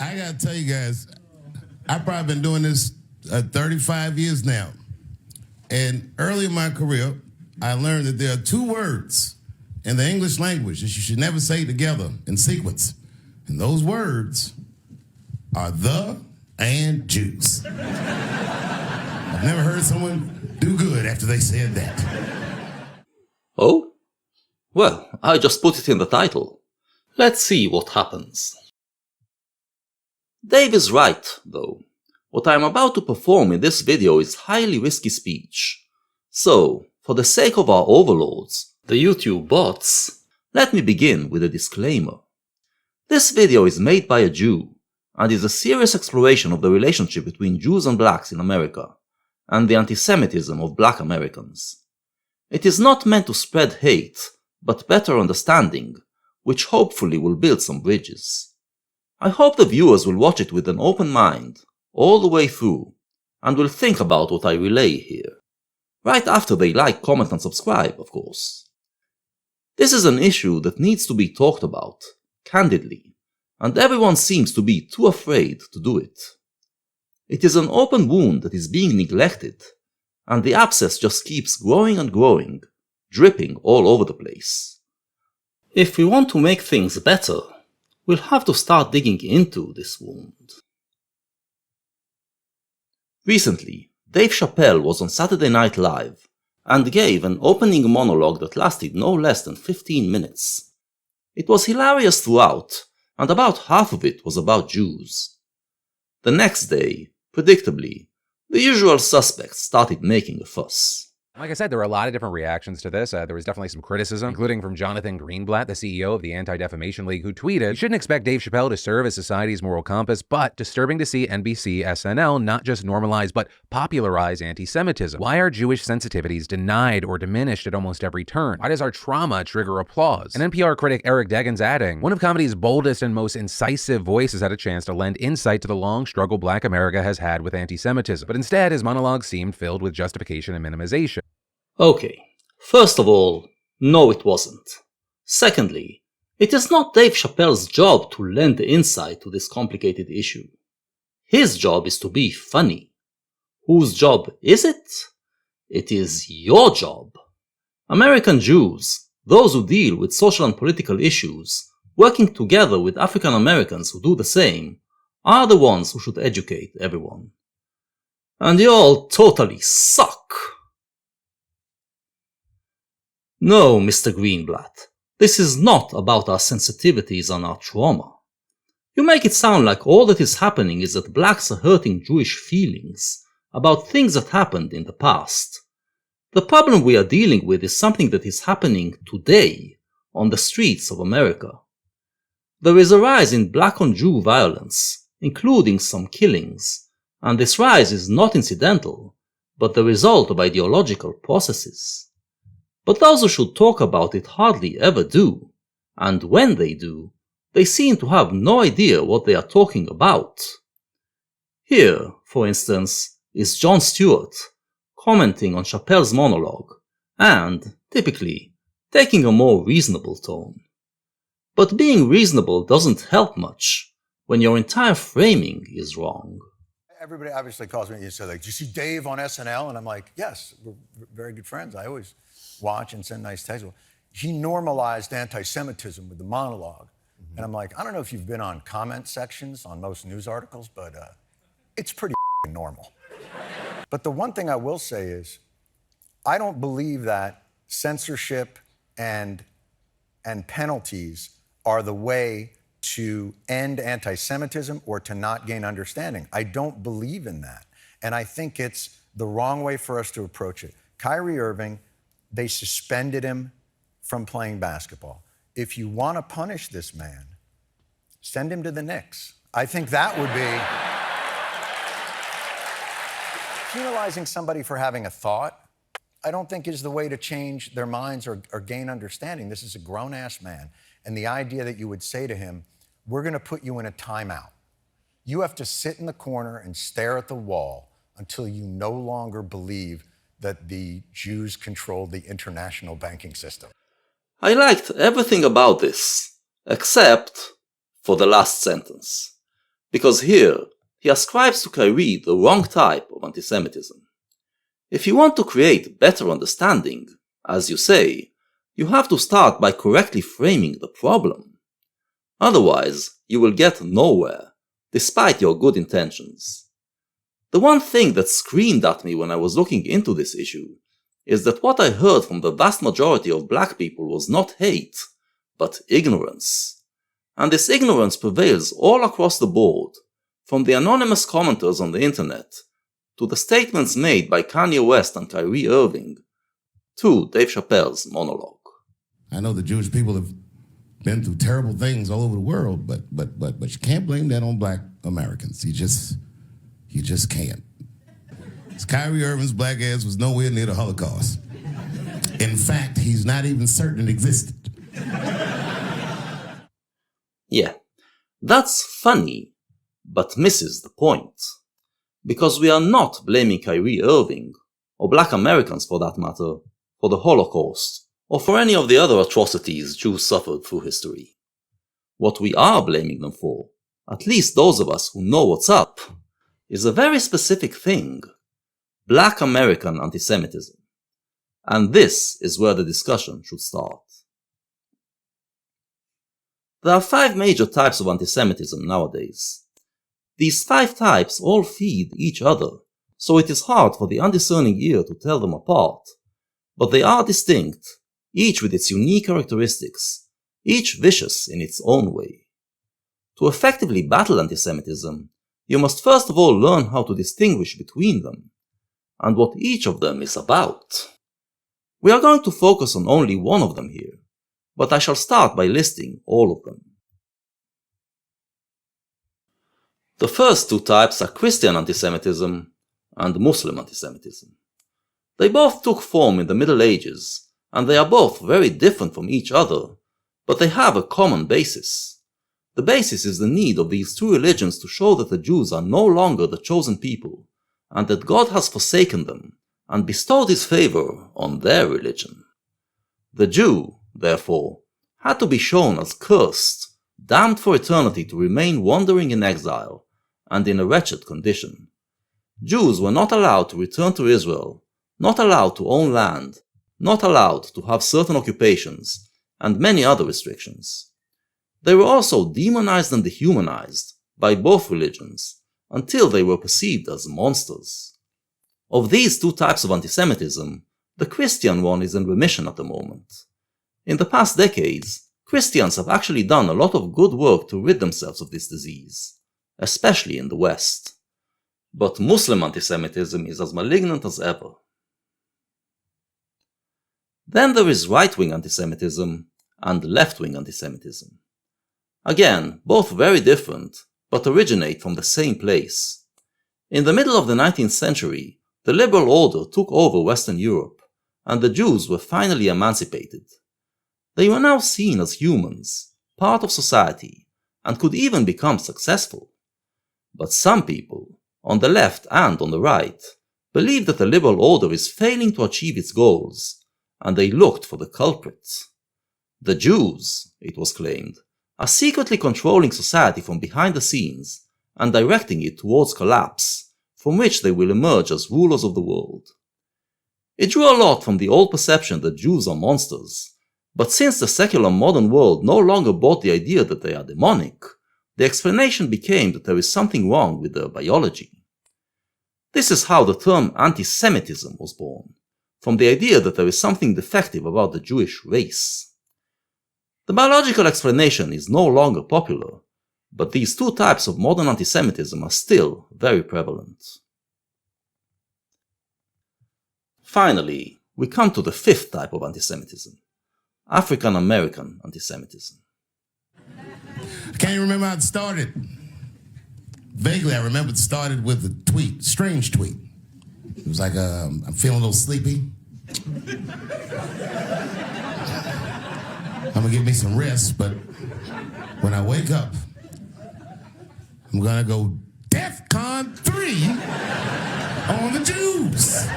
I gotta tell you guys, I've probably been doing this 35 years now. And early in my career, I learned that there are two words in the English language that you should never say together in sequence. And those words are the and Jews. I've never heard someone do good after they said that. Oh? Well, I just put it in the title. Let's see what happens. Dave is right, though. What I am about to perform in this video is highly risky speech. So, for the sake of our overlords, the YouTube bots, let me begin with a disclaimer. This video is made by a Jew, and is a serious exploration of the relationship between Jews and blacks in America, and the anti-Semitism of black Americans. It is not meant to spread hate, but better understanding, which hopefully will build some bridges. I hope the viewers will watch it with an open mind, all the way through, and will think about what I relay here. Right after they like, comment and subscribe, of course. This is an issue that needs to be talked about, candidly, and everyone seems to be too afraid to do it. It is an open wound that is being neglected, and the abscess just keeps growing and growing, dripping all over the place. If we want to make things better, we'll have to start digging into this wound. Recently, Dave Chappelle was on Saturday Night Live and gave an opening monologue that lasted no less than 15 minutes. It was hilarious throughout, and about half of it was about Jews. The next day, predictably, the usual suspects started making a fuss. Like I said, there were a lot of different reactions to this. There was definitely some criticism, including from Jonathan Greenblatt, the CEO of the Anti-Defamation League, who tweeted, "You shouldn't expect Dave Chappelle to serve as society's moral compass, but disturbing to see NBC SNL not just normalize, but popularize anti-Semitism. Why are Jewish sensitivities denied or diminished at almost every turn? Why does our trauma trigger applause?" And NPR critic Eric Deggans adding, "One of comedy's boldest and most incisive voices had a chance to lend insight to the long struggle Black America has had with anti-Semitism, but instead his monologue seemed filled with justification and minimization." Okay, first of all, no it wasn't. Secondly, it is not Dave Chappelle's job to lend insight to this complicated issue. His job is to be funny. Whose job is it? It is your job. American Jews, those who deal with social and political issues, working together with African Americans who do the same, are the ones who should educate everyone. And you all totally suck. No, Mr. Greenblatt, this is not about our sensitivities and our trauma. You make it sound like all that is happening is that blacks are hurting Jewish feelings about things that happened in the past. The problem we are dealing with is something that is happening today on the streets of America. There is a rise in black on Jew violence, including some killings, and this rise is not incidental, but the result of ideological processes. But those who should talk about it hardly ever do, and when they do, they seem to have no idea what they are talking about. Here, for instance, is Jon Stewart, commenting on Chappelle's monologue, and, typically, taking a more reasonable tone. But being reasonable doesn't help much when your entire framing is wrong. Everybody obviously calls me and says, like, "Did you see Dave on SNL?" And I'm like, "Yes, we're very good friends. I always watch and send nice texts." He normalized anti-Semitism with the monologue. And I'm like, I don't know if you've been on comment sections on most news articles, but it's pretty normal. But the one thing I will say is, I don't believe that censorship and penalties are the way to end anti-Semitism or to not gain understanding. I don't believe in that. And I think it's the wrong way for us to approach it. Kyrie Irving, they suspended him from playing basketball. If you want to punish this man, send him to the Knicks. I think that would be... Penalizing somebody for having a thought, I don't think is the way to change their minds or gain understanding. This is a grown-ass man. And the idea that you would say to him, "We're going to put you in a timeout. You have to sit in the corner and stare at the wall until you no longer believe that the Jews controlled the international banking system." I liked everything about this, except for the last sentence. Because here, he ascribes to Kyrie the wrong type of antisemitism. If you want to create better understanding, as you say, you have to start by correctly framing the problem. Otherwise, you will get nowhere, despite your good intentions. The one thing that screamed at me when I was looking into this issue is that what I heard from the vast majority of black people was not hate, but ignorance. And this ignorance prevails all across the board, from the anonymous commenters on the internet, to the statements made by Kanye West and Kyrie Irving, to Dave Chappelle's monologue. I know the Jewish people have been through terrible things all over the world, but you can't blame that on black Americans. You just can't. Kyrie Irving's black ass was nowhere near the Holocaust. In fact, he's not even certain it existed. Yeah, that's funny, but misses the point. Because we are not blaming Kyrie Irving, or black Americans for that matter, for the Holocaust, or for any of the other atrocities Jews suffered through history. What we are blaming them for, at least those of us who know what's up, is a very specific thing: Black American antisemitism. And this is where the discussion should start. There are 5 major types of antisemitism nowadays. These 5 types all feed each other, so it is hard for the undiscerning ear to tell them apart. But they are distinct, each with its unique characteristics, each vicious in its own way. To effectively battle antisemitism, you must first of all learn how to distinguish between them, and what each of them is about. We are going to focus on only one of them here, but I shall start by listing all of them. The first 2 types are Christian antisemitism and Muslim antisemitism. They both took form in the Middle Ages, and they are both very different from each other, but they have a common basis. The basis is the need of these 2 religions to show that the Jews are no longer the chosen people, and that God has forsaken them and bestowed his favor on their religion. The Jew, therefore, had to be shown as cursed, damned for eternity to remain wandering in exile and in a wretched condition. Jews were not allowed to return to Israel, not allowed to own land, not allowed to have certain occupations, and many other restrictions. They were also demonized and dehumanized by both religions until they were perceived as monsters. Of these 2 types of antisemitism, the Christian one is in remission at the moment. In the past decades, Christians have actually done a lot of good work to rid themselves of this disease, especially in the West. But Muslim antisemitism is as malignant as ever. Then there is right-wing antisemitism and left-wing antisemitism. Again, both very different, but originate from the same place. In the middle of the 19th century, the liberal order took over Western Europe, and the Jews were finally emancipated. They were now seen as humans, part of society, and could even become successful. But some people, on the left and on the right, believed that the liberal order is failing to achieve its goals, and they looked for the culprits. The Jews, it was claimed, are secretly controlling society from behind the scenes and directing it towards collapse, from which they will emerge as rulers of the world. It drew a lot from the old perception that Jews are monsters, but since the secular modern world no longer bought the idea that they are demonic, the explanation became that there is something wrong with their biology. This is how the term anti-Semitism was born, from the idea that there is something defective about the Jewish race. The biological explanation is no longer popular, but these 2 types of modern antisemitism are still very prevalent. Finally, we come to the 5th type of antisemitism, African American antisemitism. I can't even remember how it started. Vaguely, I remember it started with a tweet, strange tweet. It was like, I'm feeling a little sleepy. I'm gonna give me some rest, but when I wake up, I'm gonna go DEathcon 3 on the Jews.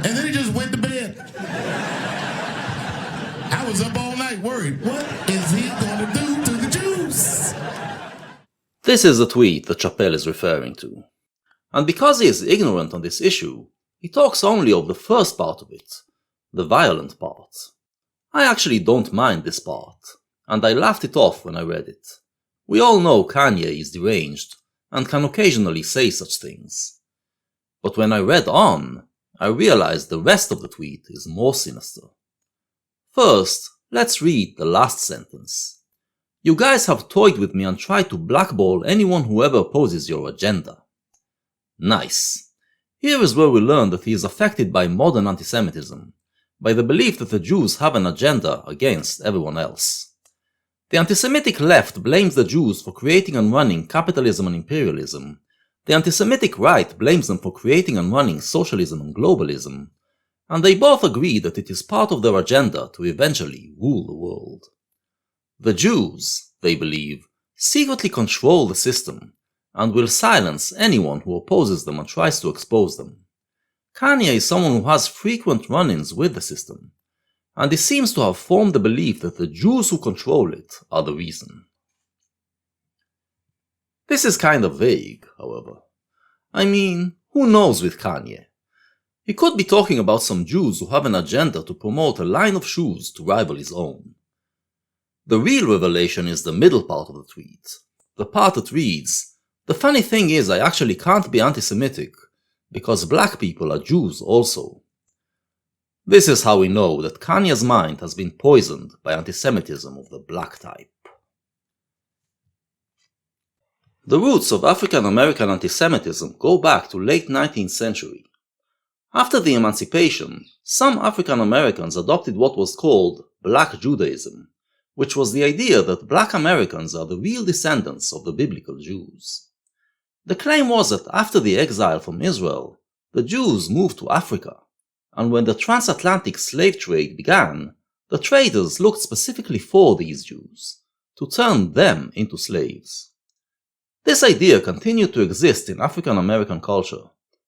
And then he just went to bed. I was up all night worried, what is he gonna do to the Jews? This is the tweet that Chappelle is referring to. And because he is ignorant on this issue, he talks only of the first part of it, the violent part. I actually don't mind this part, and I laughed it off when I read it. We all know Kanye is deranged, and can occasionally say such things. But when I read on, I realized the rest of the tweet is more sinister. First, let's read the last sentence. You guys have toyed with me and tried to blackball anyone who ever opposes your agenda. Nice. Here is where we learn that he is affected by modern antisemitism, by the belief that the Jews have an agenda against everyone else. The anti-Semitic left blames the Jews for creating and running capitalism and imperialism. The anti-Semitic right blames them for creating and running socialism and globalism. And they both agree that it is part of their agenda to eventually rule the world. The Jews, they believe, secretly control the system and will silence anyone who opposes them and tries to expose them. Kanye is someone who has frequent run-ins with the system, and he seems to have formed the belief that the Jews who control it are the reason. This is kind of vague, however. I mean, who knows with Kanye? He could be talking about some Jews who have an agenda to promote a line of shoes to rival his own. The real revelation is the middle part of the tweet, the part that reads, "The funny thing is I actually can't be anti-Semitic, because black people are Jews also." This is how we know that Kanye's mind has been poisoned by antisemitism of the black type. The roots of African American antisemitism go back to late 19th century. After the emancipation, some African Americans adopted what was called Black Judaism, which was the idea that black Americans are the real descendants of the biblical Jews. The claim was that after the exile from Israel, the Jews moved to Africa, and when the transatlantic slave trade began, the traders looked specifically for these Jews, to turn them into slaves. This idea continued to exist in African American culture,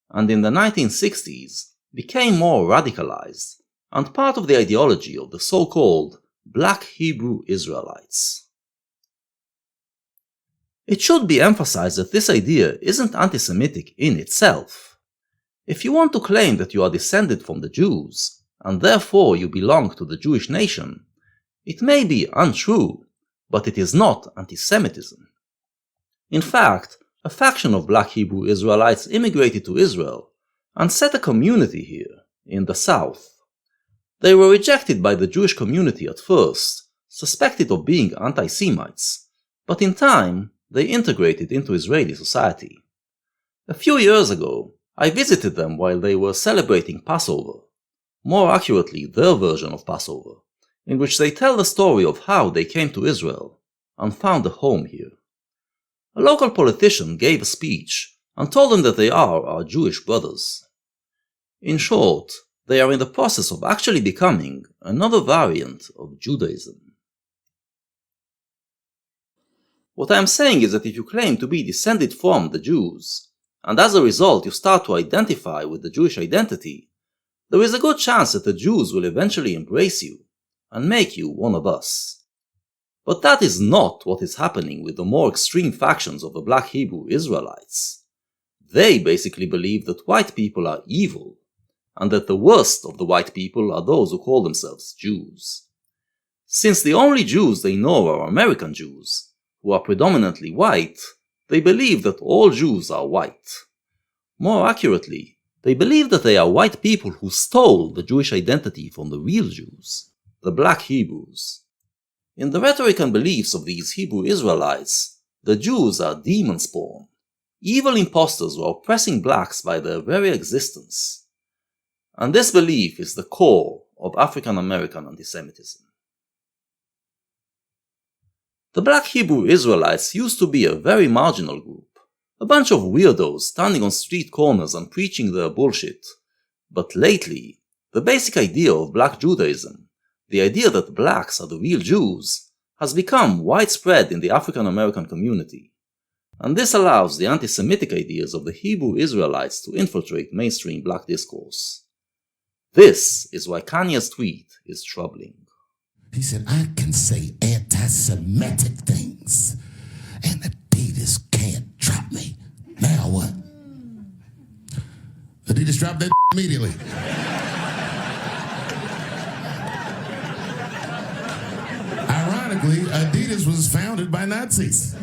and in the 1960s became more radicalized, and part of the ideology of the so-called Black Hebrew Israelites. It should be emphasized that this idea isn't anti-Semitic in itself. If you want to claim that you are descended from the Jews, and therefore you belong to the Jewish nation, it may be untrue, but it is not anti-Semitism. In fact, a faction of Black Hebrew Israelites immigrated to Israel and set a community here, in the south. They were rejected by the Jewish community at first, suspected of being anti-Semites, but in time, they integrated into Israeli society. A few years ago, I visited them while they were celebrating Passover, more accurately their version of Passover, in which they tell the story of how they came to Israel and found a home here. A local politician gave a speech and told them that they are our Jewish brothers. In short, they are in the process of actually becoming another variant of Judaism. What I am saying is that if you claim to be descended from the Jews, and as a result you start to identify with the Jewish identity, there is a good chance that the Jews will eventually embrace you and make you one of us. But that is not what is happening with the more extreme factions of the Black Hebrew Israelites. They basically believe that white people are evil, and that the worst of the white people are those who call themselves Jews. Since the only Jews they know are American Jews, who are predominantly white, they believe that all Jews are white. More accurately, they believe that they are white people who stole the Jewish identity from the real Jews, the Black Hebrews. In the rhetoric and beliefs of these Hebrew Israelites, the Jews are demon spawn, evil imposters who are oppressing blacks by their very existence. And this belief is the core of African American antisemitism. The Black Hebrew Israelites used to be a very marginal group, a bunch of weirdos standing on street corners and preaching their bullshit. But lately, the basic idea of Black Judaism, the idea that blacks are the real Jews, has become widespread in the African American community. And this allows the anti-Semitic ideas of the Hebrew Israelites to infiltrate mainstream black discourse. This is why Kanye's tweet is troubling. He said, I can say anti-Semitic things, and Adidas can't. Drop that immediately. Ironically, Adidas was founded by Nazis.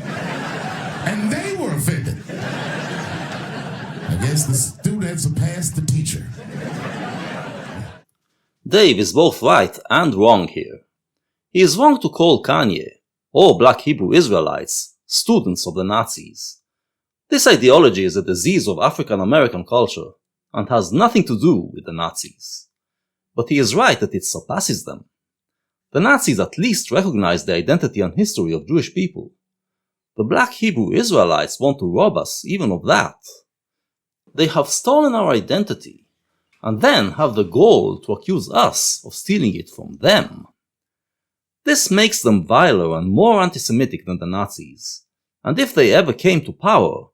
And they were offended. I guess the student surpassed the teacher. Dave is both right and wrong here. He is wrong to call Kanye, or Black Hebrew Israelites, students of the Nazis. This ideology is a disease of African American culture and has nothing to do with the Nazis. But he is right that it surpasses them. The Nazis at least recognized the identity and history of Jewish people. The Black Hebrew Israelites want to rob us even of that. They have stolen our identity, and then have the gall to accuse us of stealing it from them. This makes them viler and more anti-Semitic than the Nazis, and if they ever came to power,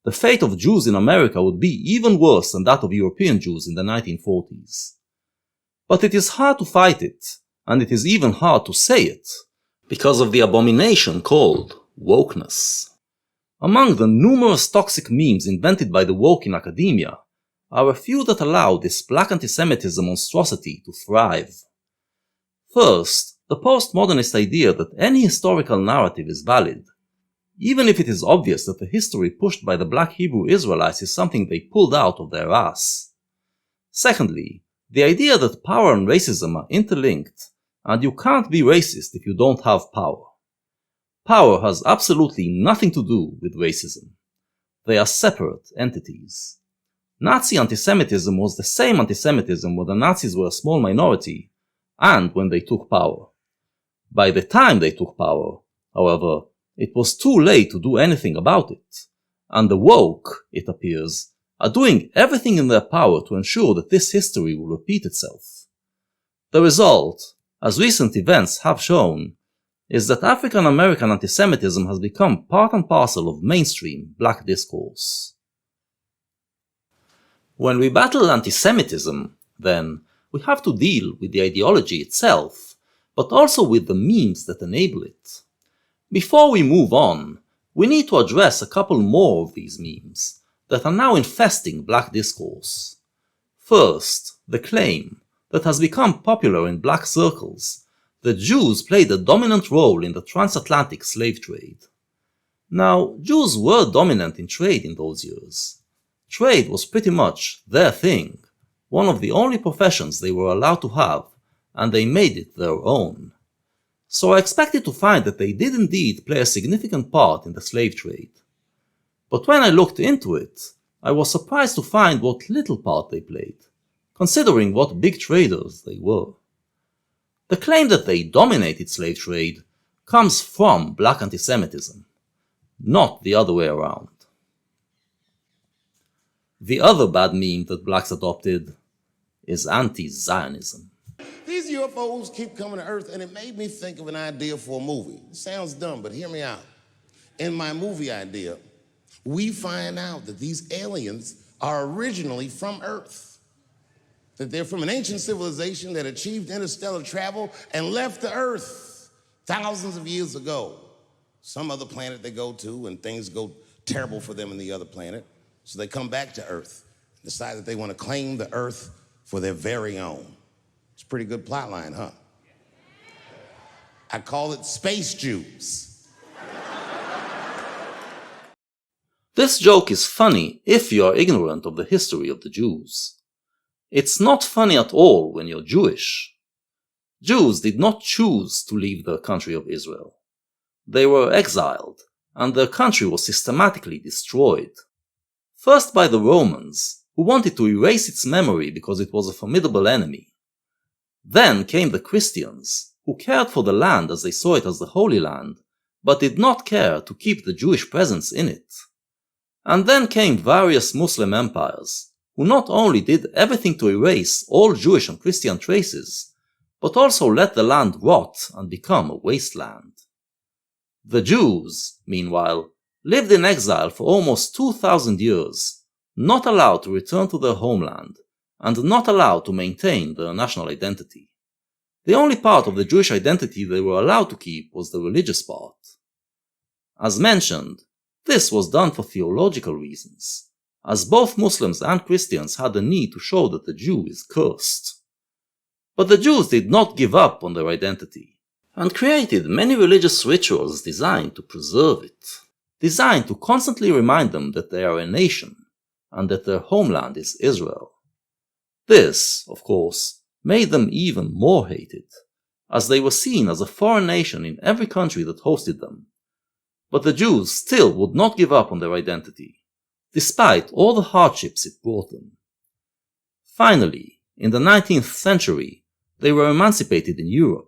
the fate of Jews in America would be even worse than that of European Jews in the 1940s. But it is hard to fight it, and it is even hard to say it, because of the abomination called wokeness. Among the numerous toxic memes invented by the woke in academia are a few that allow this black antisemitism monstrosity to thrive. First, the postmodernist idea that any historical narrative is valid, even if it is obvious that the history pushed by the Black Hebrew Israelites is something they pulled out of their ass. Secondly, the idea that power and racism are interlinked, and you can't be racist if you don't have power. Power has absolutely nothing to do with racism. They are separate entities. Nazi antisemitism was the same antisemitism when the Nazis were a small minority and when they took power. By the time they took power, however, it was too late to do anything about it, and the woke, it appears, are doing everything in their power to ensure that this history will repeat itself. The result, as recent events have shown, is that African American antisemitism has become part and parcel of mainstream black discourse. When we battle antisemitism, then, we have to deal with the ideology itself, but also with the memes that enable it. Before we move on, we need to address a couple more of these memes that are now infesting black discourse. First, the claim that has become popular in black circles that Jews played a dominant role in the transatlantic slave trade. Now, Jews were dominant in trade in those years. Trade was pretty much their thing, one of the only professions they were allowed to have, and they made it their own. So I expected to find that they did indeed play a significant part in the slave trade. But when I looked into it, I was surprised to find what little part they played, considering what big traders they were. The claim that they dominated slave trade comes from black antisemitism, not the other way around. The other bad meme that blacks adopted is anti-Zionism. These UFOs keep coming to Earth, and it made me think of an idea for a movie. It sounds dumb, but hear me out. In my movie idea, we find out that these aliens are originally from Earth. That they're from an ancient civilization that achieved interstellar travel and left the Earth thousands of years ago. Some other planet they go to, and things go terrible for them in the other planet. So they come back to Earth, decide that they want to claim the Earth for their very own. It's a pretty good plot line, huh? I call it Space Jews. This joke is funny if you are ignorant of the history of the Jews. It's not funny at all when you're Jewish. Jews did not choose to leave the country of Israel. They were exiled, and their country was systematically destroyed. First by the Romans, who wanted to erase its memory because it was a formidable enemy. Then came the Christians, who cared for the land as they saw it as the Holy Land, but did not care to keep the Jewish presence in it. And then came various Muslim empires, who not only did everything to erase all Jewish and Christian traces, but also let the land rot and become a wasteland. The Jews, meanwhile, lived in exile for almost 2,000 years, not allowed to return to their homeland, and not allowed to maintain their national identity. The only part of the Jewish identity they were allowed to keep was the religious part. As mentioned, this was done for theological reasons, as both Muslims and Christians had the need to show that the Jew is cursed. But the Jews did not give up on their identity, and created many religious rituals designed to preserve it, designed to constantly remind them that they are a nation, and that their homeland is Israel. This, of course, made them even more hated, as they were seen as a foreign nation in every country that hosted them. But the Jews still would not give up on their identity, despite all the hardships it brought them. Finally, in the 19th century, they were emancipated in Europe,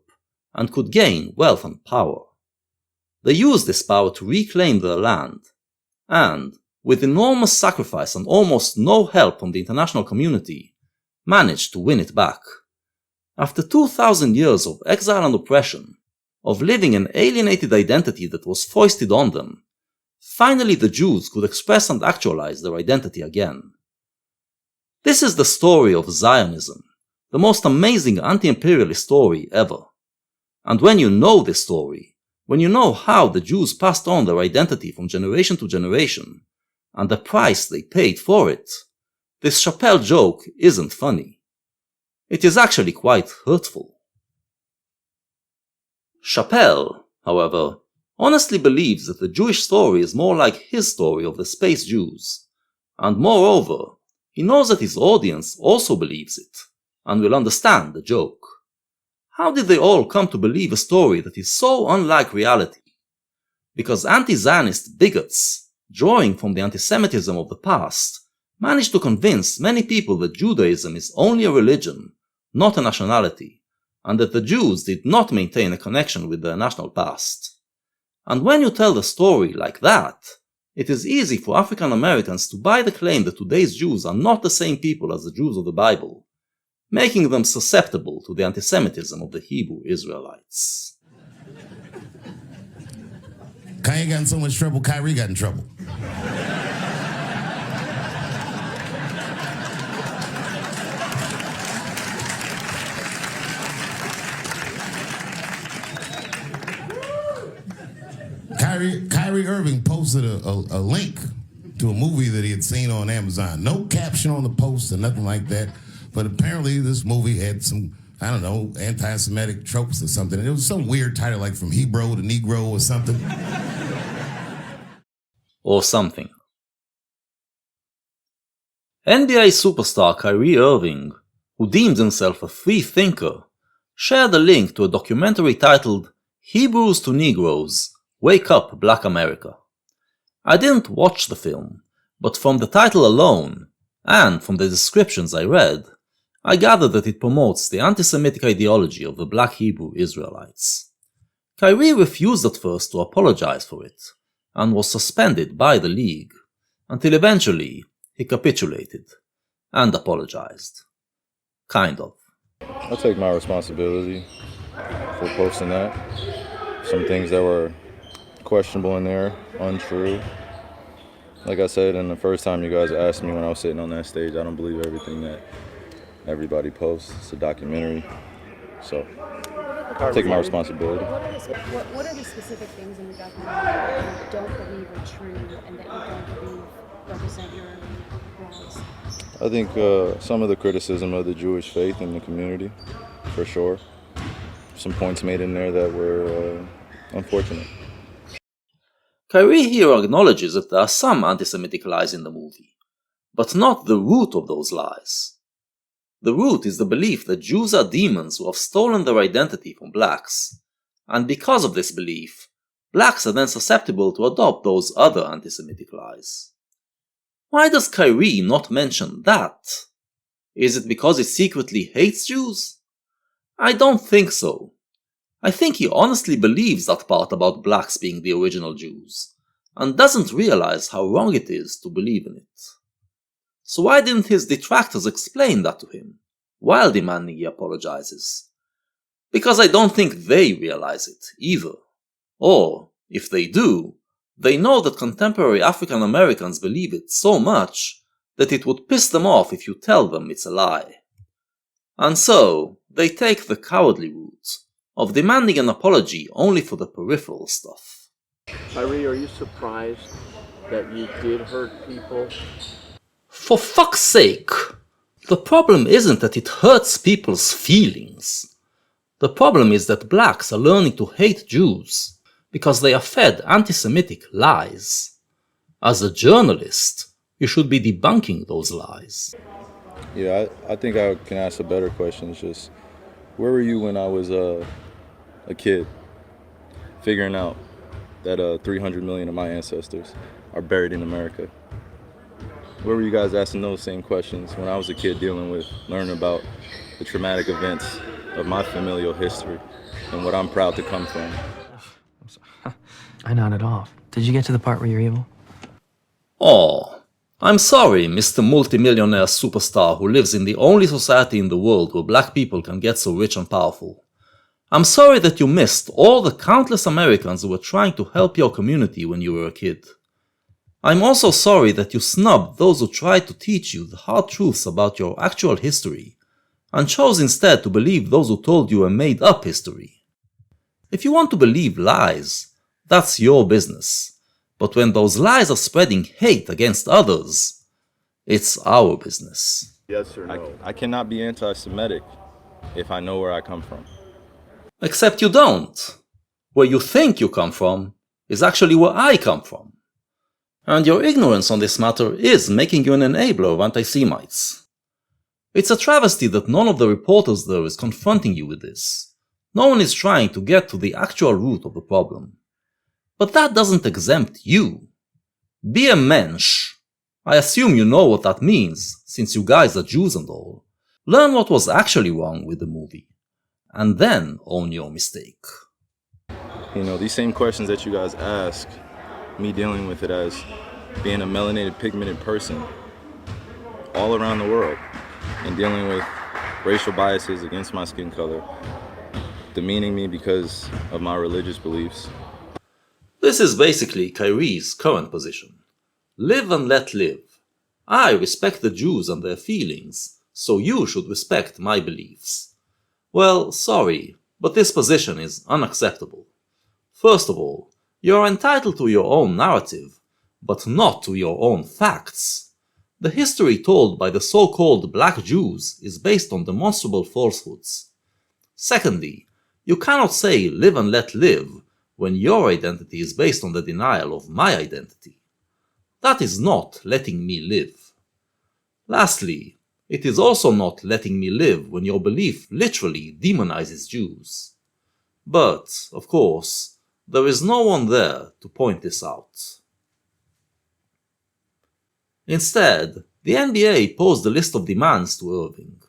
and could gain wealth and power. They used this power to reclaim their land, and, with enormous sacrifice and almost no help from the international community, managed to win it back. After 2,000 years of exile and oppression, of living an alienated identity that was foisted on them, finally the Jews could express and actualize their identity again. This is the story of Zionism, the most amazing anti-imperialist story ever. And when you know this story, when you know how the Jews passed on their identity from generation to generation, and the price they paid for it, this Chappelle joke isn't funny. It is actually quite hurtful. Chappelle, however, honestly believes that the Jewish story is more like his story of the space Jews, and moreover, he knows that his audience also believes it, and will understand the joke. How did they all come to believe a story that is so unlike reality? Because anti-Zionist bigots, drawing from the antisemitism of the past, managed to convince many people that Judaism is only a religion, not a nationality, and that the Jews did not maintain a connection with their national past. And when you tell the story like that, it is easy for African Americans to buy the claim that today's Jews are not the same people as the Jews of the Bible, making them susceptible to the antisemitism of the Hebrew Israelites. Kanye got in so much trouble, Kyrie got in trouble. Kyrie Irving posted a link to a movie that he had seen on Amazon. No caption on the post or nothing like that. But apparently this movie had some, I don't know, anti-Semitic tropes or something. It was some weird title like From Hebrew to Negro or something. Or something. NBA superstar Kyrie Irving, who deems himself a free thinker, shared a link to a documentary titled Hebrews to Negroes, Wake Up Black America. I didn't watch the film, but from the title alone, and from the descriptions I read, I gather that it promotes the anti-Semitic ideology of the black Hebrew Israelites. Kyrie refused at first to apologize for it, and was suspended by the league, until eventually he capitulated, and apologized. Kind of. I take my responsibility for posting that. Some things that were questionable in there, untrue. Like I said, and the first time you guys asked me when I was sitting on that stage, I don't believe everything that everybody posts. It's a documentary. So I take my responsibility. What are the specific things in the documentary that you don't believe are true and that you don't believe represent your values? I think some of the criticism of the Jewish faith in the community, for sure. Some points made in there that were unfortunate. Kyrie here acknowledges that there are some anti-Semitic lies in the movie, but not the root of those lies. The root is the belief that Jews are demons who have stolen their identity from blacks, and because of this belief, blacks are then susceptible to adopt those other anti-Semitic lies. Why does Kyrie not mention that? Is it because he secretly hates Jews? I don't think so. I think he honestly believes that part about blacks being the original Jews, and doesn't realize how wrong it is to believe in it. So why didn't his detractors explain that to him, while demanding he apologizes? Because I don't think they realize it, either. Or, if they do, they know that contemporary African Americans believe it so much that it would piss them off if you tell them it's a lie. And so, they take the cowardly route of demanding an apology only for the peripheral stuff. Kyrie, are you surprised that you did hurt people? For fuck's sake! The problem isn't that it hurts people's feelings. The problem is that blacks are learning to hate Jews because they are fed anti-Semitic lies. As a journalist, you should be debunking those lies. Yeah, I think I can ask a better question. It's just, where were you when I was a kid, figuring out that 300 million of my ancestors are buried in America? Where were you guys asking those same questions when I was a kid dealing with learning about the traumatic events of my familial history and what I'm proud to come from? I nodded off. Did you get to the part where you're evil? Oh, I'm sorry, Mr. Multimillionaire superstar who lives in the only society in the world where black people can get so rich and powerful. I'm sorry that you missed all the countless Americans who were trying to help your community when you were a kid. I'm also sorry that you snubbed those who tried to teach you the hard truths about your actual history, and chose instead to believe those who told you a made-up history. If you want to believe lies, that's your business. But when those lies are spreading hate against others, it's our business. Yes or no? I cannot be anti-Semitic if I know where I come from. Except you don't. Where you think you come from is actually where I come from. And your ignorance on this matter is making you an enabler of anti-Semites. It's a travesty that none of the reporters there is confronting you with this. No one is trying to get to the actual root of the problem. But that doesn't exempt you. Be a mensch. I assume you know what that means, since you guys are Jews and all. Learn what was actually wrong with the movie. And then own your mistake. You know, these same questions that you guys ask, me dealing with it as being a melanated, pigmented person all around the world and dealing with racial biases against my skin color, demeaning me because of my religious beliefs. This is basically Kyrie's current position. Live and let live. I respect the Jews and their feelings, so you should respect my beliefs. Well, sorry, but this position is unacceptable. First of all, you are entitled to your own narrative, but not to your own facts. The history told by the so-called black Jews is based on demonstrable falsehoods. Secondly, you cannot say live and let live when your identity is based on the denial of my identity. That is not letting me live. Lastly, it is also not letting me live when your belief literally demonizes Jews. But, of course, there is no one there to point this out. Instead, the NBA posed a list of demands to Irving,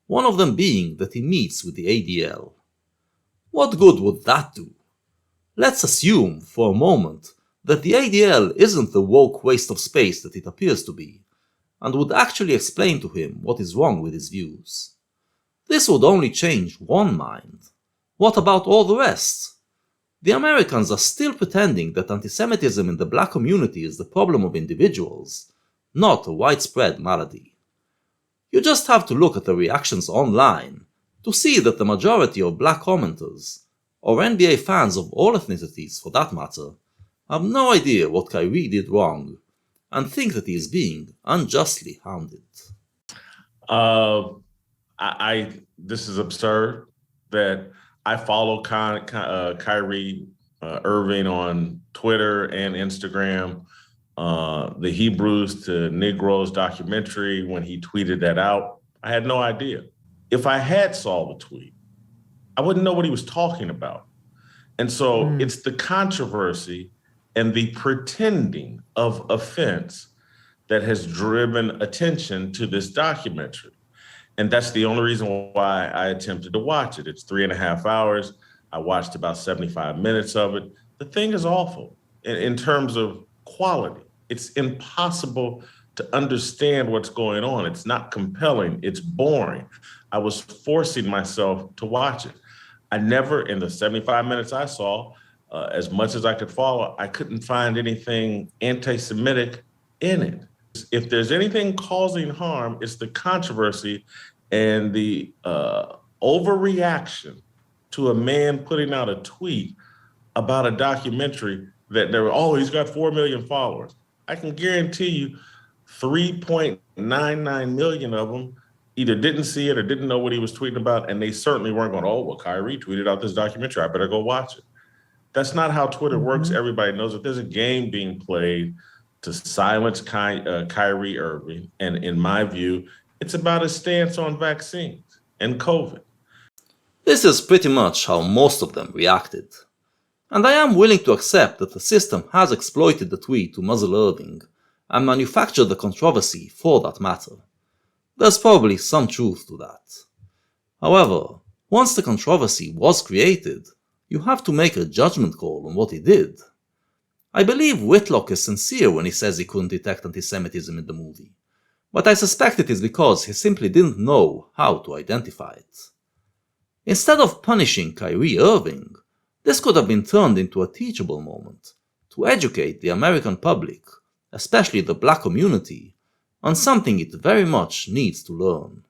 one of them being that he meets with the ADL. What good would that do? Let's assume, for a moment, that the ADL isn't the woke waste of space that it appears to be, and would actually explain to him what is wrong with his views. This would only change one mind. What about all the rest? The Americans are still pretending that antisemitism in the black community is the problem of individuals, not a widespread malady. You just have to look at the reactions online to see that the majority of black commenters, or NBA fans of all ethnicities for that matter, have no idea what Kyrie did wrong and think that he is being unjustly hounded. This is absurd that I follow Kyrie Irving on Twitter and Instagram. The Hebrews to Negroes documentary, when he tweeted that out, I had no idea. If I had saw the tweet, I wouldn't know what he was talking about. And so it's the controversy and the pretending of offense that has driven attention to this documentary. And that's the only reason why I attempted to watch it. It's 3.5 hours. I watched about 75 minutes of it. The thing is awful in terms of quality. It's impossible to understand what's going on. It's not compelling. It's boring. I was forcing myself to watch it. I never, in the 75 minutes I saw, as much as I could follow, I couldn't find anything anti-Semitic in it. If there's anything causing harm, it's the controversy and the overreaction to a man putting out a tweet about a documentary that he's got 4 million followers. I can guarantee you 3.99 million of them either didn't see it or didn't know what he was tweeting about, and they certainly weren't going, oh, well, Kyrie tweeted out this documentary, I better go watch it. That's not how Twitter works. Everybody knows that there's a game being played to silence Kyrie Irving, and in my view, it's about his stance on vaccines and COVID. This is pretty much how most of them reacted. And I am willing to accept that the system has exploited the tweet to muzzle Irving and manufactured the controversy for that matter. There's probably some truth to that. However, once the controversy was created, you have to make a judgment call on what he did. I believe Whitlock is sincere when he says he couldn't detect antisemitism in the movie, but I suspect it is because he simply didn't know how to identify it. Instead of punishing Kyrie Irving, this could have been turned into a teachable moment to educate the American public, especially the black community, on something it very much needs to learn.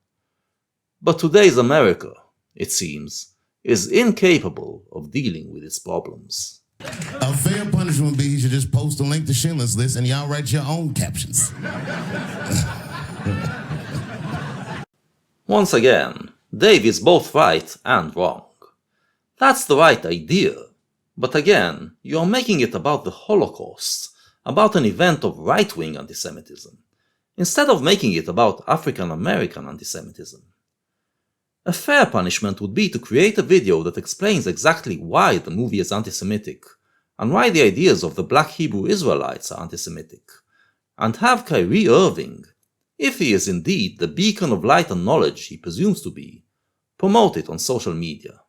But today's America, it seems, is incapable of dealing with its problems. A fair punishment would be he should just post a link to Schindler's List and y'all write your own captions. Once again, Dave is both right and wrong. That's the right idea, but again, you are making it about the Holocaust, about an event of right-wing antisemitism, instead of making it about African-American antisemitism. A fair punishment would be to create a video that explains exactly why the movie is anti-Semitic, and why the ideas of the black Hebrew Israelites are anti-Semitic, and have Kyrie Irving, if he is indeed the beacon of light and knowledge he presumes to be, promote it on social media.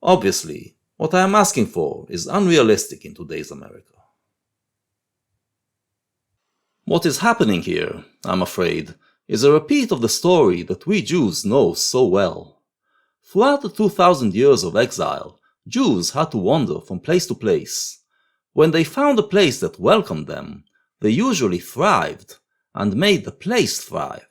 Obviously, what I am asking for is unrealistic in today's America. What is happening here, I'm afraid, is a repeat of the story that we Jews know so well. Throughout the 2,000 years of exile, Jews had to wander from place to place. When they found a place that welcomed them, they usually thrived, and made the place thrive.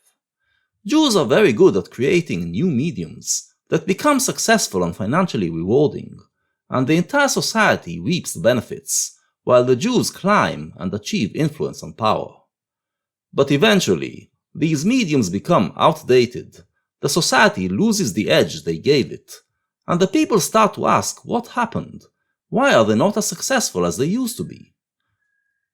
Jews are very good at creating new mediums that become successful and financially rewarding, and the entire society reaps the benefits, while the Jews climb and achieve influence and power. But eventually, these mediums become outdated, the society loses the edge they gave it, and the people start to ask what happened, why are they not as successful as they used to be?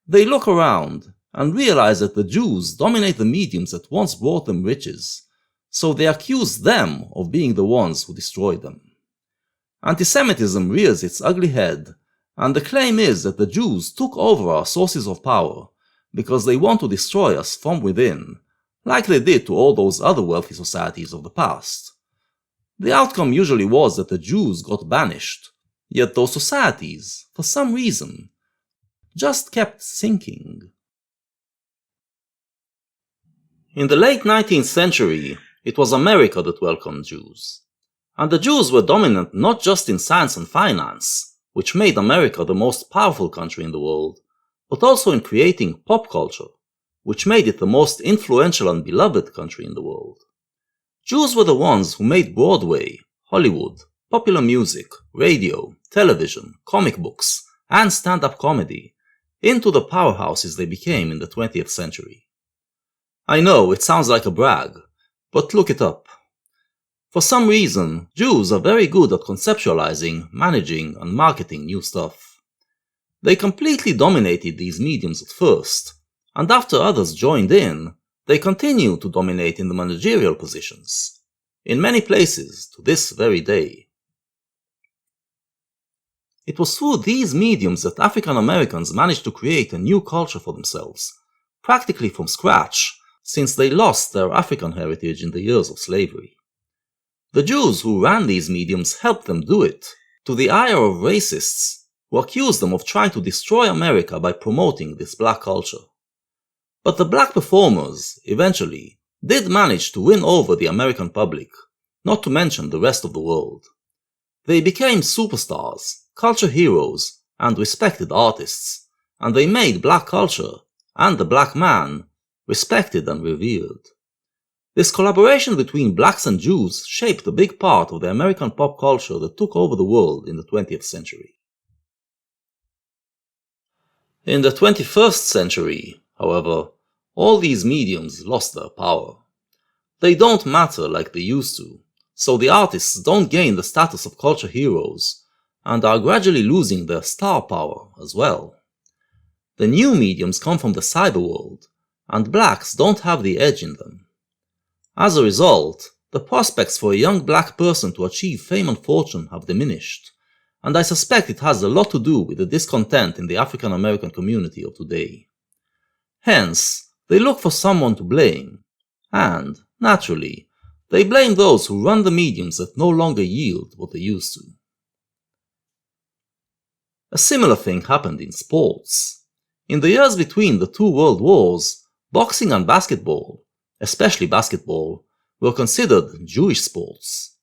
They look around and realize that the Jews dominate the mediums that once brought them riches, so they accuse them of being the ones who destroyed them. Antisemitism rears its ugly head, and the claim is that the Jews took over our sources of power because they want to destroy us from within, like they did to all those other wealthy societies of the past. The outcome usually was that the Jews got banished, yet those societies, for some reason, just kept sinking. In the late 19th century, it was America that welcomed Jews. And the Jews were dominant not just in science and finance, which made America the most powerful country in the world, but also in creating pop culture, which made it the most influential and beloved country in the world. Jews were the ones who made Broadway, Hollywood, popular music, radio, television, comic books, and stand-up comedy into the powerhouses they became in the 20th century. I know it sounds like a brag, but look it up. For some reason, Jews are very good at conceptualizing, managing, and marketing new stuff. They completely dominated these mediums at first, and after others joined in, they continue to dominate in the managerial positions, in many places to this very day. It was through these mediums that African Americans managed to create a new culture for themselves, practically from scratch, since they lost their African heritage in the years of slavery. The Jews who ran these mediums helped them do it, to the ire of racists who accused them of trying to destroy America by promoting this black culture. But the black performers, eventually, did manage to win over the American public, not to mention the rest of the world. They became superstars, culture heroes, and respected artists, and they made black culture, and the black man, respected and revered. This collaboration between blacks and Jews shaped a big part of the American pop culture that took over the world in the 20th century. In the 21st century, however, all these mediums lost their power. They don't matter like they used to, so the artists don't gain the status of culture heroes, and are gradually losing their star power as well. The new mediums come from the cyber world, and blacks don't have the edge in them. As a result, the prospects for a young black person to achieve fame and fortune have diminished, and I suspect it has a lot to do with the discontent in the African American community of today. Hence, they look for someone to blame, and, naturally, they blame those who run the mediums that no longer yield what they used to. A similar thing happened in sports. In the years between the two world wars, boxing and basketball, especially basketball, were considered Jewish sports.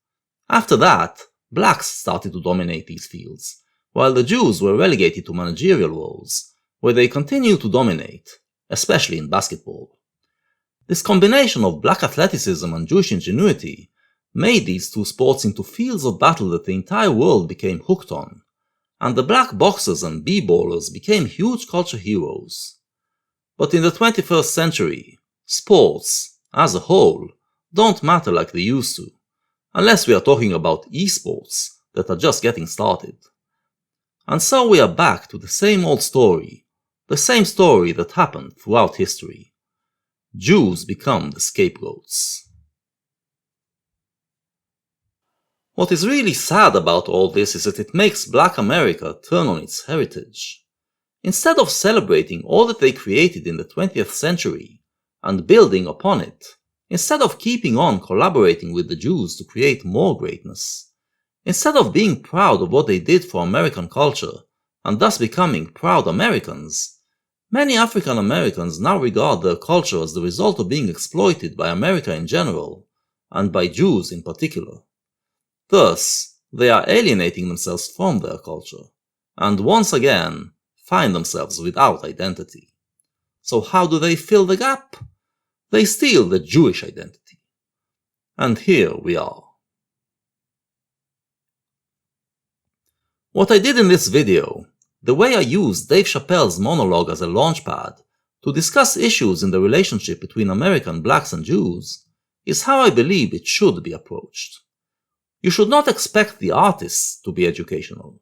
After that, blacks started to dominate these fields, while the Jews were relegated to managerial roles, where they continued to dominate, especially in basketball. This combination of black athleticism and Jewish ingenuity made these two sports into fields of battle that the entire world became hooked on, and the black boxers and b-ballers became huge culture heroes. But in the 21st century, sports, as a whole, don't matter like they used to, unless we are talking about esports that are just getting started. And so we are back to the same old story, the same story that happened throughout history. Jews become the scapegoats. What is really sad about all this is that it makes Black America turn on its heritage. Instead of celebrating all that they created in the 20th century and building upon it, instead of keeping on collaborating with the Jews to create more greatness, instead of being proud of what they did for American culture and thus becoming proud Americans, many African Americans now regard their culture as the result of being exploited by America in general, and by Jews in particular. Thus, they are alienating themselves from their culture, and once again, find themselves without identity. So how do they fill the gap? They steal the Jewish identity. And here we are. What I did in this video, the way I used Dave Chappelle's monologue as a launchpad to discuss issues in the relationship between American blacks and Jews, is how I believe it should be approached. You should not expect the artists to be educational.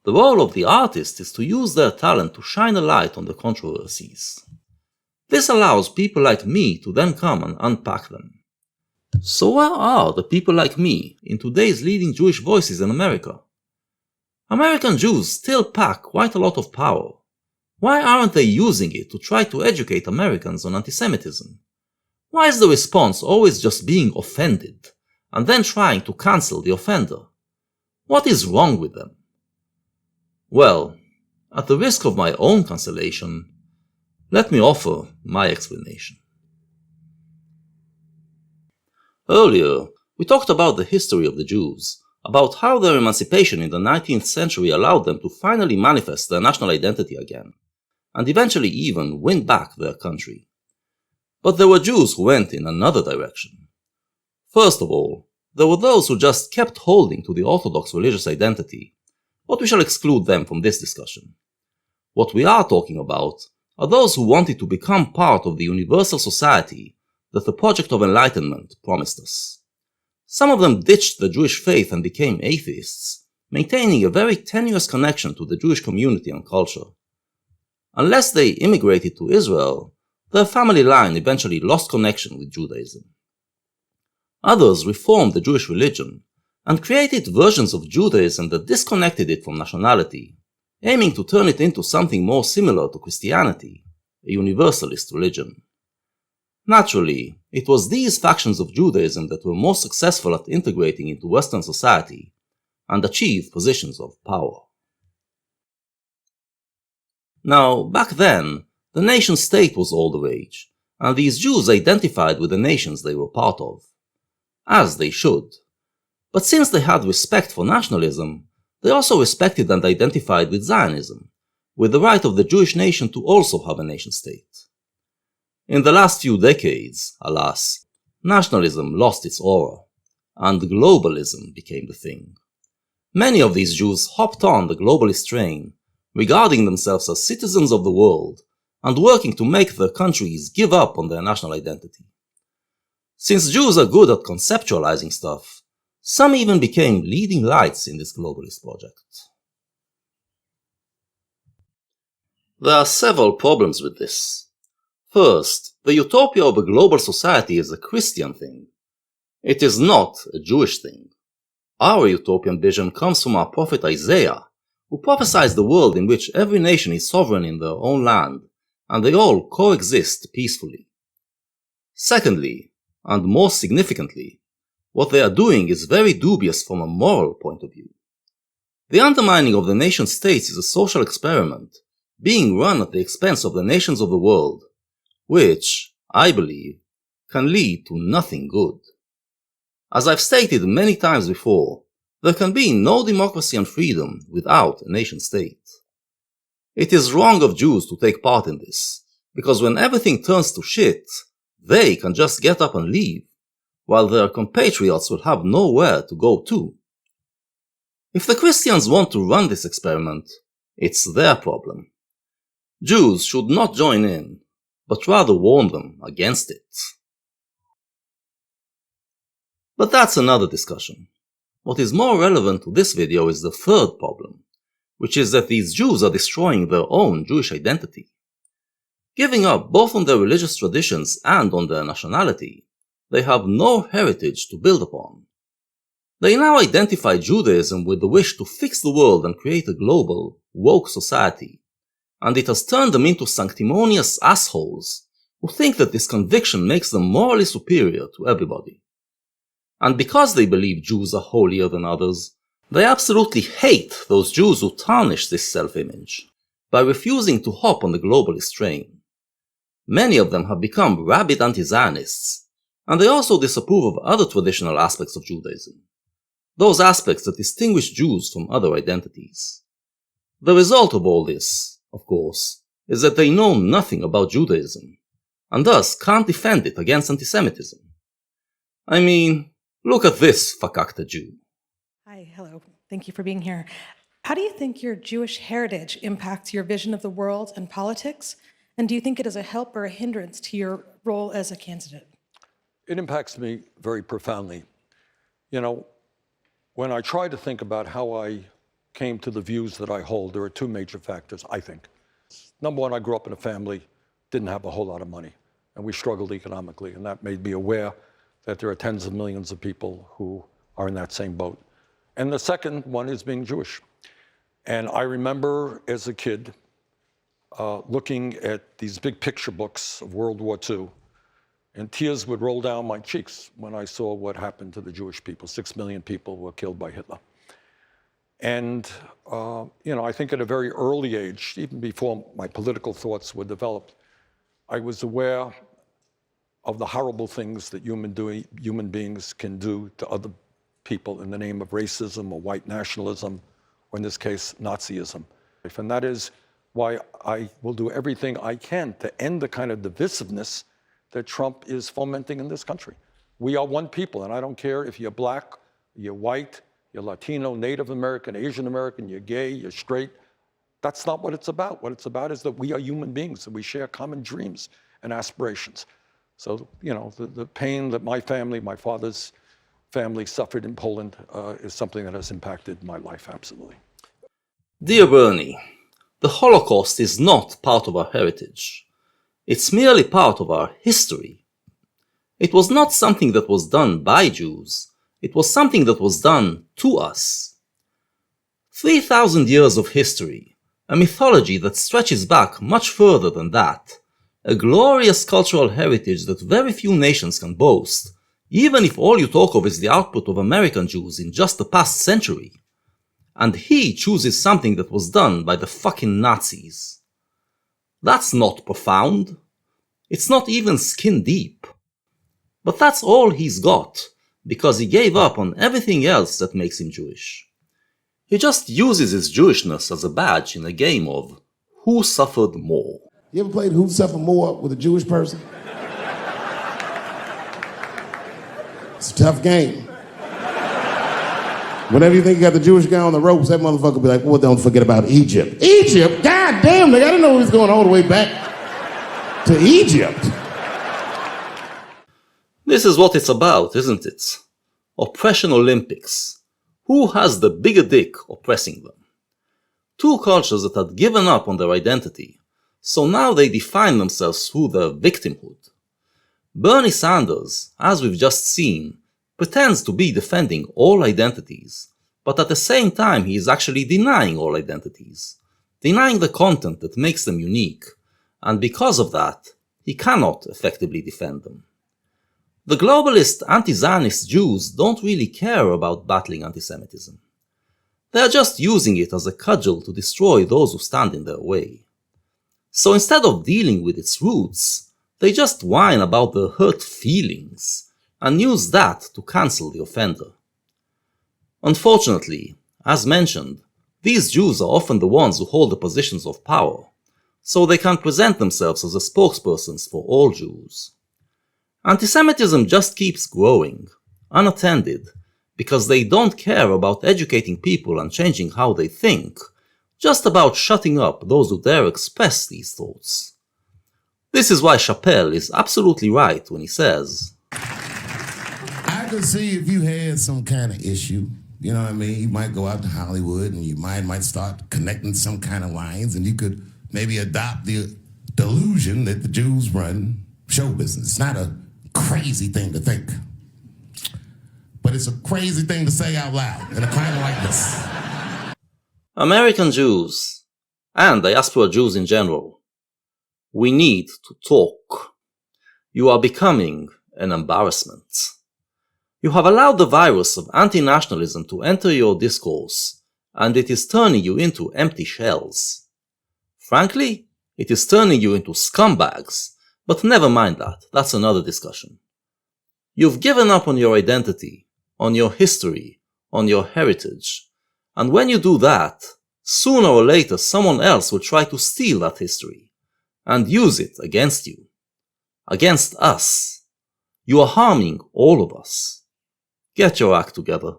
The role of the artist is to use their talent to shine a light on the controversies. This allows people like me to then come and unpack them. So where are the people like me in today's leading Jewish voices in America? American Jews still pack quite a lot of power. Why aren't they using it to try to educate Americans on anti-Semitism? Why is the response always just being offended, and then trying to cancel the offender? What is wrong with them? Well, at the risk of my own cancellation, let me offer my explanation. Earlier, we talked about the history of the Jews, about how their emancipation in the 19th century allowed them to finally manifest their national identity again, and eventually even win back their country. But there were Jews who went in another direction. First of all, there were those who just kept holding to the Orthodox religious identity, but we shall exclude them from this discussion. What we are talking about are those who wanted to become part of the universal society that the Project of Enlightenment promised us. Some of them ditched the Jewish faith and became atheists, maintaining a very tenuous connection to the Jewish community and culture. Unless they immigrated to Israel, their family line eventually lost connection with Judaism. Others reformed the Jewish religion and created versions of Judaism that disconnected it from nationality, aiming to turn it into something more similar to Christianity, a universalist religion. Naturally, it was these factions of Judaism that were most successful at integrating into Western society and achieved positions of power. Now, back then, the nation-state was all the rage, and these Jews identified with the nations they were part of. As they should. But since they had respect for nationalism, they also respected and identified with Zionism, with the right of the Jewish nation to also have a nation-state. In the last few decades, alas, nationalism lost its aura, and globalism became the thing. Many of these Jews hopped on the globalist train, regarding themselves as citizens of the world, and working to make their countries give up on their national identity. Since Jews are good at conceptualizing stuff, some even became leading lights in this globalist project. There are several problems with this. First, the utopia of a global society is a Christian thing. It is not a Jewish thing. Our utopian vision comes from our prophet Isaiah, who prophesies the world in which every nation is sovereign in their own land, and they all coexist peacefully. Secondly, and more significantly, what they are doing is very dubious from a moral point of view. The undermining of the nation-states is a social experiment, being run at the expense of the nations of the world, which, I believe, can lead to nothing good. As I've stated many times before, there can be no democracy and freedom without a nation-state. It is wrong of Jews to take part in this, because when everything turns to shit, they can just get up and leave, while their compatriots will have nowhere to go to. If the Christians want to run this experiment, it's their problem. Jews should not join in, but rather warn them against it. But that's another discussion. What is more relevant to this video is the third problem, which is that these Jews are destroying their own Jewish identity. Giving up both on their religious traditions and on their nationality, they have no heritage to build upon. They now identify Judaism with the wish to fix the world and create a global, woke society, and it has turned them into sanctimonious assholes who think that this conviction makes them morally superior to everybody. And because they believe Jews are holier than others, they absolutely hate those Jews who tarnish this self-image by refusing to hop on the globalist train. Many of them have become rabid anti-Zionists, and they also disapprove of other traditional aspects of Judaism, those aspects that distinguish Jews from other identities. The result of all this, of course, is that they know nothing about Judaism, and thus can't defend it against antisemitism. I mean, look at this fakakta Jew. Hi, hello. Thank you for being here. How do you think your Jewish heritage impacts your vision of the world and politics? And do you think it is a help or a hindrance to your role as a candidate? It impacts me very profoundly. You know, when I try to think about how I came to the views that I hold, there are two major factors, I think. Number one, I grew up in a family, didn't have a whole lot of money, and we struggled economically, and that made me aware that there are tens of millions of people who are in that same boat. And the second one is being Jewish. And I remember as a kid looking at these big picture books of World War II, and tears would roll down my cheeks when I saw what happened to the Jewish people. 6 million people were killed by Hitler. And I think at a very early age, even before my political thoughts were developed, I was aware of the horrible things that human beings can do to other people in the name of racism or white nationalism, or in this case, Nazism. And that is why I will do everything I can to end the kind of divisiveness that Trump is fomenting in this country. We are one people, and I don't care if you're black, you're white, you're Latino, Native American, Asian American, you're gay, you're straight. That's not what it's about. What it's about is that we are human beings and we share common dreams and aspirations. So, the pain that my family, my father's family suffered in Poland is something that has impacted my life, absolutely. Dear Bernie, the Holocaust is not part of our heritage. It's merely part of our history. It was not something that was done by Jews. It was something that was done to us. 3,000 years of history, a mythology that stretches back much further than that, a glorious cultural heritage that very few nations can boast, even if all you talk of is the output of American Jews in just the past century. And he chooses something that was done by the fucking Nazis. That's not profound. It's not even skin deep. But that's all he's got, because he gave up on everything else that makes him Jewish. He just uses his Jewishness as a badge in a game of who suffered more. You ever played Who Suffered More with a Jewish person? It's a tough game. Whenever you think you got the Jewish guy on the ropes, that motherfucker will be like, well, don't forget about Egypt. Egypt? God damn, nigga, I didn't know he was going all the way back. to Egypt. This is what it's about, isn't it? Oppression Olympics. Who has the bigger dick oppressing them? Two cultures that had given up on their identity, so now they define themselves through their victimhood. Bernie Sanders, as we've just seen, pretends to be defending all identities, but at the same time he is actually denying all identities, denying the content that makes them unique, and because of that, he cannot effectively defend them. The globalist anti-Zionist Jews don't really care about battling antisemitism. They are just using it as a cudgel to destroy those who stand in their way. So instead of dealing with its roots, they just whine about the hurt feelings and use that to cancel the offender. Unfortunately, as mentioned, these Jews are often the ones who hold the positions of power, so they can present themselves as the spokespersons for all Jews. Antisemitism just keeps growing, unattended, because they don't care about educating people and changing how they think, just about shutting up those who dare express these thoughts. This is why Chappelle is absolutely right when he says, I could see if you had some kind of issue, you know what I mean? You might go out to Hollywood and your mind might start connecting some kind of lines, and you could maybe adopt the delusion that the Jews run show business. It's not a crazy thing to think, but it's a crazy thing to say out loud in a climate like this. American Jews, and diaspora Jews in general, we need to talk. You are becoming an embarrassment. You have allowed the virus of anti-nationalism to enter your discourse, and it is turning you into empty shells. Frankly, it is turning you into scumbags, but never mind that, that's another discussion. You've given up on your identity, on your history, on your heritage, and when you do that, sooner or later someone else will try to steal that history and use it against you. Against us. You are harming all of us. Get your act together.